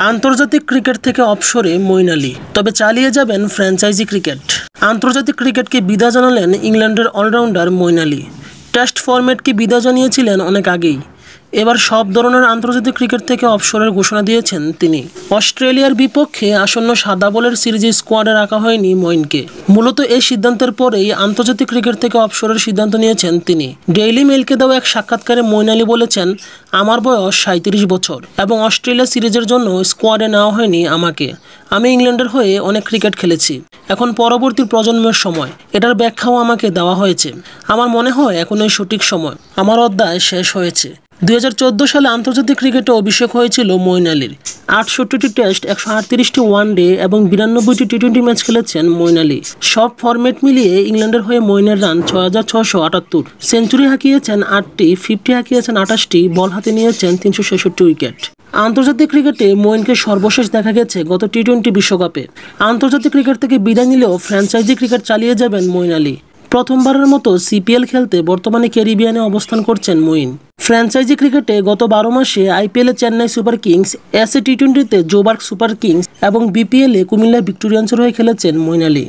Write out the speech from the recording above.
আন্তর্জাতিক ক্রিকেট থেকে অবসরে মঈন আলী, তবে চালিয়ে যাবেন ফ্র্যাঞ্চাইজি ক্রিকেট। আন্তর্জাতিক ক্রিকেটকে বিদায় জানালেন ইংল্যান্ডের অলরাউন্ডার মঈন আলী। টেস্ট ফরম্যাটকে বিদায় জানিয়েছিলেন অনেক আগেই। এবার সব ধরনের আন্তর্জাতিক ক্রিকেট থেকে অবসরের ঘোষণা দিয়েছেন তিনি। অস্ট্রেলিয়ার বিপক্ষে আসন্ন সাদা বলের সিরিজে স্কোয়াডে রাখা হয়নি মঈনকে। মূলত এই সিদ্ধান্তের পরেই আন্তর্জাতিক ক্রিকেট থেকে অবসরের সিদ্ধান্ত নিয়েছেন তিনি। ডেইলি মেইলকে দেওয়া এক সাক্ষাৎকারে মঈন আলী বলেছেন, আমার বয়স 37 বছর এবং অস্ট্রেলিয়া সিরিজের জন্য স্কোয়াডে নেওয়া হয়নি আমাকে। আমি ইংল্যান্ডের হয়ে অনেক ক্রিকেট খেলেছি। এখন পরবর্তী প্রজন্মের সময়, এটার ব্যাখ্যাও আমাকে দেওয়া হয়েছে। আমার মনে হয় এখনই সঠিক সময়। আমার অধ্যায় শেষ হয়েছে। 2014 সালে আন্তর্জাতিক ক্রিকেটে অভিষেক হয়েছিল মঈন আলীর। 68টি টেস্ট, 138টি ওয়ানডে এবং 92টি টি-20 ম্যাচ খেলেছেন মঈন আলী। সব ফরম্যাট মিলিয়ে ইংল্যান্ডের হয়ে মঈনের রান 6678। সেঞ্চুরি হাঁকিয়েছেন 8টি, 50 হাঁকিয়েছেন 28টি, বল হাতে নিয়েছেন 366 উইকেট। আন্তর্জাতিক ক্রিকেটে মঈনকে সর্বশেষ দেখা গেছে গত টি-20 বিশ্বকাপে। আন্তর্জাতিক ক্রিকেট থেকে বিদায় নিলেও ফ্র্যাঞ্চাইজি ক্রিকেট চালিয়ে যাবেন মঈন আলী। প্রথমবারের মতো সিপিএল খেলতে বর্তমানে ক্যারিবিয়ানে অবস্থান করছেন মঈন। ফ্র্যাঞ্চাইজি ক্রিকেটে গত 12 মাসে আইপিএলে চেন্নাই সুপার কিংস, এসএ টি-20তে জোবার্গ সুপার কিংস এবং বিপিএলে কুমিল্লা ভিক্টোরিয়ান্সের হয়ে খেলেছেন মঈন আলী।